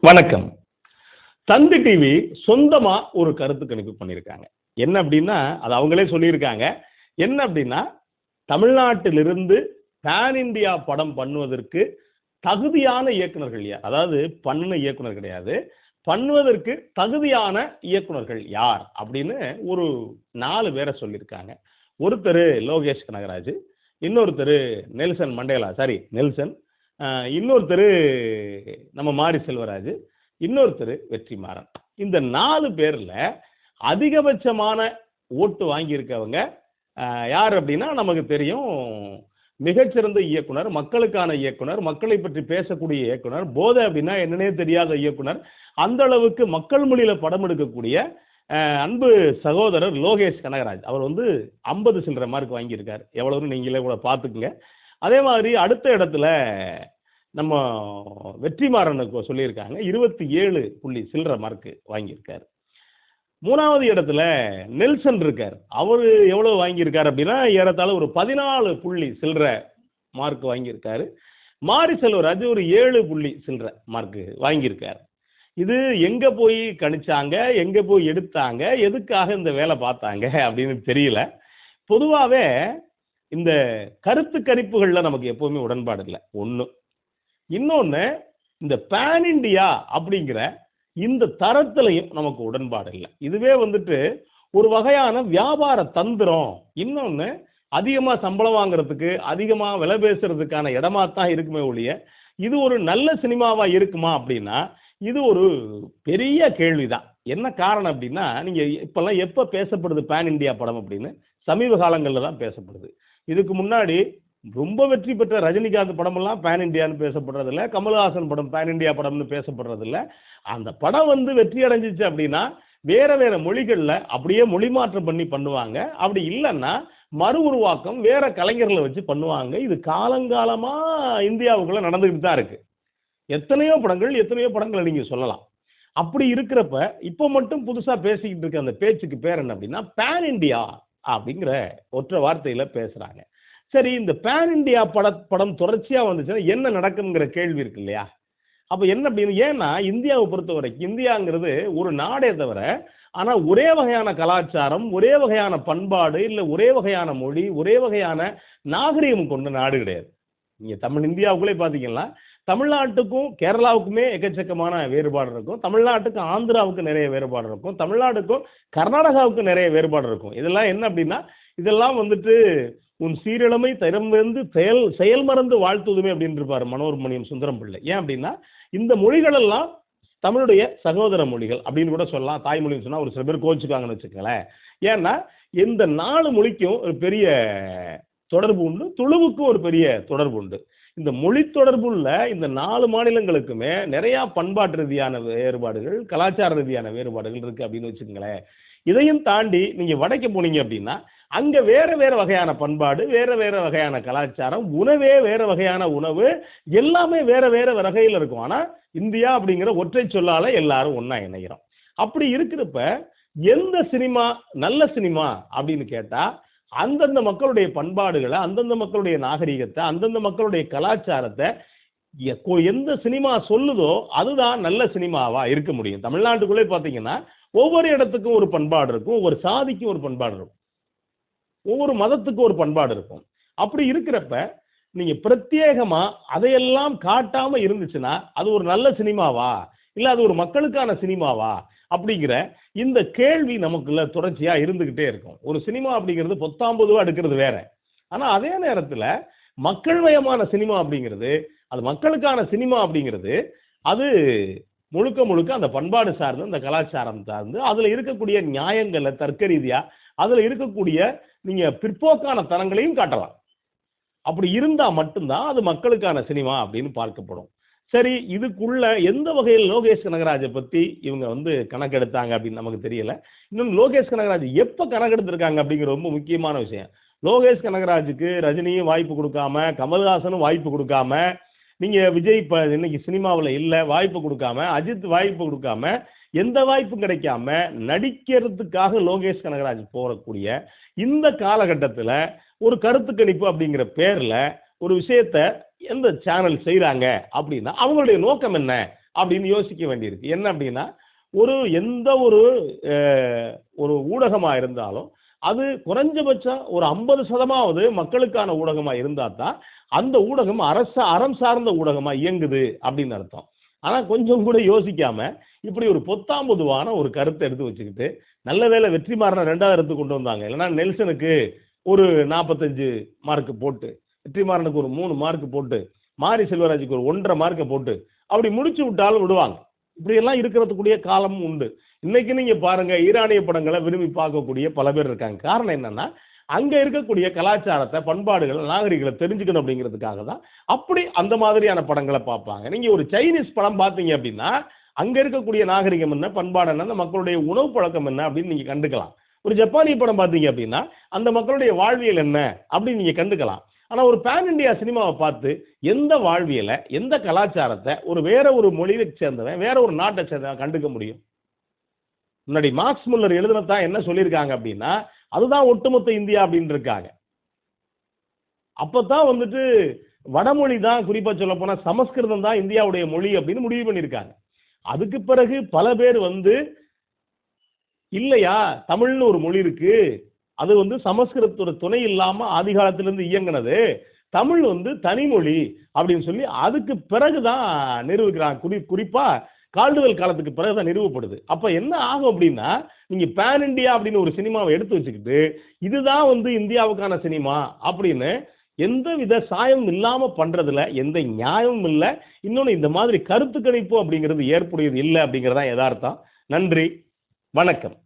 வணக்கம். தந்தி டிவி சொந்தமா ஒரு கருத்து கணிப்பு பண்ணியிருக்காங்க. என்ன அப்படின்னா, அது அவங்களே சொல்லியிருக்காங்க. என்ன அப்படின்னா, தமிழ்நாட்டிலிருந்து பேன் இண்டியா படம் பண்ணுவதற்கு தகுதியான இயக்குனர்கள் யார்? அதாவது பண்ணுன இயக்குனர் கிடையாது. பண்ணுவதற்கு தகுதியான இயக்குனர்கள் யார்? அப்படின்னு ஒரு 4 பேர சொல்லியிருக்காங்க. ஒருத்தரு லோகேஷ் கனகராஜ், இன்னொருத்தரு நெல்சன் மண்டேலா சாரி நெல்சன், அ இன்னொருத்தரு நம்ம மாரி செல்வராஜ், இன்னொருத்தரு வெற்றிமாறன். இந்த 4 பேர்ல அதிகபட்சமான ஓட்டு வாங்கியிருக்கவங்க யார் அப்படின்னா நமக்கு தெரியும். மிகச்சிறந்த இயக்குனர், மக்களுக்கான இயக்குனர், மக்களை பற்றி பேசக்கூடிய இயக்குனர், போதை அப்படின்னா என்னன்னே தெரியாத இயக்குனர், அந்த அளவுக்கு மக்கள் மொழியில படம் எடுக்கக்கூடிய அன்பு சகோதரர் லோகேஷ் கனகராஜ். அவர் வந்து 50 சில்லற மார்க் வாங்கியிருக்காரு. எவ்வளவுன்னு நீங்களே கூட பார்த்துக்குங்க. அதே மாதிரி அடுத்த இடத்துல நம்ம வெற்றிமாறனுக்கு சொல்லியிருக்காங்க. 27 புள்ளி சில்லற மார்க் வாங்கியிருக்காரு. 3வது இடத்துல நெல்சன் இருக்கார். அவரு எவ்வளவு வாங்கியிருக்காரு அப்படின்னா, ஏறத்தாழ ஒரு 14 புள்ளி சில்லற மார்க் வாங்கியிருக்காரு. மாரி செல்வராஜ் ஒரு 7 புள்ளி சில்லற மார்க் வாங்கியிருக்காரு. இது எங்க போய் கணிச்சாங்க, எங்க போய் எடுத்தாங்க, எதுக்காக இந்த வேலை பார்த்தாங்க அப்படின்னு தெரியல. பொதுவாவே இந்த கருத்து கணிப்புகள்ல நமக்கு எப்பவுமே உடன்பாடு இல்ல. 1. இன்னொன்னு, இந்த பேன் இண்டியா அப்படிங்கிற இந்த தரத்திலையும் நமக்கு உடன்பாடு இல்ல. இதுவே வந்துட்டு ஒரு வகையான வியாபார தந்திரம். இன்னொன்னு, அதிகமா சம்பளம் வாங்குறதுக்கு, அதிகமா விலை பேசுறதுக்கான இடமா தான் இருக்குமே ஒழிய, இது ஒரு நல்ல சினிமாவா இருக்குமா அப்படின்னா, இது ஒரு பெரிய கேள்விதான். என்ன காரணம் அப்படின்னா, நீங்க இப்பல்லாம் எப்ப பேசப்படுது பேன் இண்டியா படம் அப்படின்னு, சமீப காலங்கள்ல தான் பேசப்படுது. இதுக்கு முன்னாடி ரொம்ப வெற்றி பெற்ற ரஜினிகாந்த் படமெல்லாம் பேன் இண்டியான்னு பேசப்படுறதில்ல. கமல்ஹாசன் படம் பேன் இண்டியா படம்னு பேசப்படுறதில்ல. அந்த படம் வந்து வெற்றி அடைஞ்சிச்சு அப்படின்னா, வேற வேற மொழிகள்ல அப்படியே மொழி மாற்றம் பண்ணி பண்ணுவாங்க. அப்படி இல்லன்னா, மறு உருவாக்கம் வேற கலைஞர்கள வச்சு பண்ணுவாங்க. இது காலங்காலமா இந்தியாவுக்குள்ள நடந்துகிட்டு தான் இருக்கு. எத்தனையோ படங்கள நீங்க சொல்லலாம். அப்படி இருக்கிறப்ப, இப்ப மட்டும் புதுசா பேசிக்கிட்டு இருக்க அந்த பேச்சுக்கு பேர் என்ன அப்படின்னா, பேன் இண்டியா அப்படிங்கிற ஒற்றை வார்த்தையில பேசுறாங்க. சரி, இந்த பேன் இண்டியா படம் தொடர்ச்சியா வந்துச்சுன்னா என்ன நடக்கும்ங்கிற கேள்வி இருக்கு இல்லையா? அப்ப என்ன அப்படின்னு ஏன்னா, இந்தியாவ பொறுத்தவரைக்கும் இந்தியாங்கிறது ஒரு நாடே தவிர, ஆனா ஒரே வகையான கலாச்சாரம், ஒரே வகையான பண்பாடு, இல்ல ஒரே வகையான மொழி, ஒரே வகையான நாகரீகம் கொண்ட நாடு கிடையாது. நீங்க இந்தியாவுக்குள்ளே பார்த்தீங்கன்னா, தமிழ்நாட்டுக்கும் கேரளாவுக்குமே எக்கச்சக்கமான வேறுபாடு இருக்கும். தமிழ்நாட்டுக்கும் ஆந்திராவுக்கு நிறைய வேறுபாடு இருக்கும். தமிழ்நாடுக்கும் கர்நாடகாவுக்கு நிறைய வேறுபாடு இருக்கும். இதெல்லாம் என்ன அப்படின்னா, இதெல்லாம் வந்துட்டு உன் சீரிழமை திறம்பெந்து செயல் மறந்து வாழ்த்துதுமே அப்படின்னு இருப்பாரு மனோன்மணியம் சுந்தரம் பிள்ளை. ஏன் அப்படின்னா, இந்த மொழிகள் எல்லாம் தமிழுடைய சகோதர மொழிகள் அப்படின்னு கூட சொல்லலாம். தாய்மொழின்னு சொன்னா ஒரு சில பேர் கோவிச்சுக்காங்கன்னு வச்சுக்கங்களேன். ஏன்னா, இந்த 4 மொழிக்கும் ஒரு பெரிய தொடர்பு உண்டு. துளுவுக்கும் ஒரு பெரிய தொடர்பு உண்டு. இந்த மொழி தொடர்புள்ள இந்த 4 மாநிலங்களுக்குமே நிறைய பண்பாட்டு ரீதியான வேறுபாடுகள், கலாச்சார ரீதியான வேறுபாடுகள் இருக்கு அப்படின்னு வச்சுக்கங்களேன். இதையும் தாண்டி நீங்க வடக்கு போனீங்க அப்படின்னா, அங்க வேற வேற வகையான பண்பாடு, வேற வேற வகையான கலாச்சாரம், உணவே வேற வகையான உணவு, எல்லாமே வேற வேற வகையில இருக்கும். ஆனா, இந்தியா அப்படிங்கிற ஒற்றை சொல்லால எல்லாரும் ஒண்ணா இணைகிறோம். அப்படி இருக்கிறப்ப, எந்த சினிமா நல்ல சினிமா அப்படின்னு கேட்டா, அந்தந்த மக்களுடைய பண்பாடுகள, அந்தந்த மக்களுடைய நாகரீகத்த, அந்தந்த மக்களுடைய கலாச்சாரத்த எந்த சினிமா சொல்லுதோ, அதுதான் நல்ல சினிமாவா இருக்க முடியும். தமிழ்நாட்டுக்குள்ளே பார்த்தீங்கன்னா, ஒவ்வொரு இடத்துக்கும் ஒரு பண்பாடு இருக்கும். ஒவ்வொரு சாதிக்கும் ஒரு பண்பாடு இருக்கும். ஒவ்வொரு மதத்துக்கும் ஒரு பண்பாடு இருக்கும். அப்படி இருக்கிறப்ப, நீங்க பிரத்யேகமா அதையெல்லாம் காட்டாம இருந்துச்சுன்னா, அது ஒரு நல்ல சினிமாவா? இல்ல அது ஒரு மக்களுக்கான சினிமாவா? அப்படிங்கிற இந்த கேள்வி நமக்குள்ள தொடர்ச்சியா இருந்துகிட்டே இருக்கும். ஒரு சினிமா அப்படிங்கிறது பொத்தாம் பொதுவா எடுக்கிறது வேற. ஆனா அதே நேரத்துல மக்கள்மயமான சினிமா அப்படிங்கிறது, அது மக்களுக்கான சினிமா அப்படிங்கிறது, அது முழுக்க முழுக்க அந்த பண்பாடு சார்ந்து, அந்த கலாச்சாரம் சார்ந்து, அதுல இருக்கக்கூடிய நியாயங்கள தர்க்க ரீதியா, அதுல இருக்கக்கூடிய நீங்க பிற்போக்கான தனங்களையும் காட்டலாம். அப்படி இருந்தா மட்டும்தான் அது மக்களுக்கான சினிமா அப்படின்னு பார்க்கப்படும். சரி, இதுக்குள்ள எந்த வகையில் லோகேஷ் கனகராஜ பத்தி இவங்க வந்து கணக்கெடுத்தாங்க அப்படின்னு நமக்கு தெரியல. இன்னொன்னு லோகேஷ் கனகராஜ் எப்ப கணக்கெடுத்திருக்காங்க அப்படிங்கிற ரொம்ப முக்கியமான விஷயம். லோகேஷ் கனகராஜுக்கு ரஜினியும் வாய்ப்பு கொடுக்காம, கமல்ஹாசனும் வாய்ப்பு கொடுக்காம, நீங்க விஜய் இப்ப இன்னைக்கு சினிமாவுல இல்ல வாய்ப்பு கொடுக்காம, அஜித் வாய்ப்பு கொடுக்காம, எந்த வாய்ப்பும் கிடைக்காம நடிக்கிறதுக்காக லோகேஷ் கனகராஜ் போறக்கூடிய இந்த காலகட்டத்துல ஒரு கருத்து கணிப்பு அப்படிங்கிற பேர்ல ஒரு விஷயத்த எந்த சேனல் செய்றாங்க அப்படின்னா, அவங்களுடைய நோக்கம் என்ன அப்படின்னு யோசிக்க வேண்டியிருக்கு. என்ன அப்படின்னா, எந்த ஒரு ஊடகமா இருந்தாலும் அது குறைஞ்சபட்சம் ஒரு 50% மக்களுக்கான ஊடகமா இருந்தா தான் அந்த ஊடகம் அறம் சார்ந்த ஊடகமா இயங்குது அப்படின்னு அர்த்தம். ஆனா கொஞ்சம் கூட யோசிக்காம இப்படி ஒரு பொத்தாம் பொதுவான ஒரு கருத்தை எடுத்து வச்சுக்கிட்டு, நல்ல வேளை வெற்றிமாறனை 2வது இடத்துக்கு கொண்டு வந்தாங்க. இல்லைன்னா நெல்சனுக்கு ஒரு 45 மார்க் போட்டு, வெற்றிமாறனுக்கு ஒரு 3 மார்க் போட்டு, மாரி செல்வராஜுக்கு ஒரு 1½ மார்க்க போட்டு அப்படி முடிச்சு விட்டாலும் விடுவாங்க. இப்படியெல்லாம் இருக்கிறதுக்குரிய காலமும் உண்டு. இன்னைக்கு நீங்க பாருங்க, ஈரானிய படங்களை விரும்பி பார்க்கக்கூடிய பல பேர் இருக்காங்க. காரணம் என்னன்னா, அங்க இருக்கக்கூடிய கலாச்சாரத்தை, பண்பாடுகள், நாகரிகங்களை தெரிஞ்சுக்கணும் அப்படிங்கிறதுக்காக தான் அப்படி அந்த மாதிரியான படங்களை பார்ப்பாங்க. நீங்க ஒரு சைனீஸ் படம் பார்த்தீங்க அப்படின்னா, அங்க இருக்கக்கூடிய நாகரிகம் என்ன, பண்பாடு என்ன, அந்த மக்களுடைய உணவு பழக்கம் என்ன அப்படின்னு நீங்க கண்டுக்கலாம். ஒரு ஜப்பானிய படம் பார்த்தீங்க அப்படின்னா, அந்த மக்களுடைய வாழ்வியல் என்ன அப்படின்னு நீங்க கண்டுக்கலாம். ஆனா ஒரு பேன் இண்டியா சினிமாவை பார்த்து எந்த வாழ்வியலை, எந்த கலாச்சாரத்தை வேற ஒரு மொழியை சேர்ந்தவன், வேற ஒரு நாட்டை சேர்ந்தவன் கண்டுக்க முடியும்? முன்னாடி மார்க்ஸ் முல்லர் எழுதுனதான் என்ன சொல்லியிருக்காங்க அப்படின்னா, அதுதான் ஒட்டுமொத்த இந்தியா அப்படின்னு இருக்காங்க. அப்பதான் வடமொழி தான், குறிப்பா சொல்ல போனா சமஸ்கிருதம் தான் இந்தியாவுடைய மொழி அப்படின்னு முடிவு பண்ணியிருக்காங்க. அதுக்கு பிறகு பல பேர் இல்லையா, தமிழ்னு ஒரு மொழி இருக்கு, அது சமஸ்கிருதத்தோட துணை இல்லாம ஆதி காலத்திலிருந்து இயங்கினது, தமிழ் தனிமொழி அப்படின்னு சொல்லி அதுக்கு பிறகுதான் நிரூபிக்கிறாங்க. குறிப்பா கால்டுவெல் காலத்துக்கு பிறகுதான் நிறுவப்படுது. அப்ப என்ன ஆகும் அப்படின்னா, நீங்க பேன் இண்டியா அப்படின்னு ஒரு சினிமாவை எடுத்து வச்சுக்கிட்டு, இதுதான் இந்தியாவுக்கான சினிமா அப்படின்னு எந்தவித சாயம் இல்லாம பண்றதுல எந்த நியாயமும் இல்லை. இன்னொன்னு, இந்த மாதிரி கருத்து கணிப்பு அப்படிங்கிறது ஏற்புடையது இல்லை அப்படிங்கிறதா யதார்த்தம். நன்றி, வணக்கம்.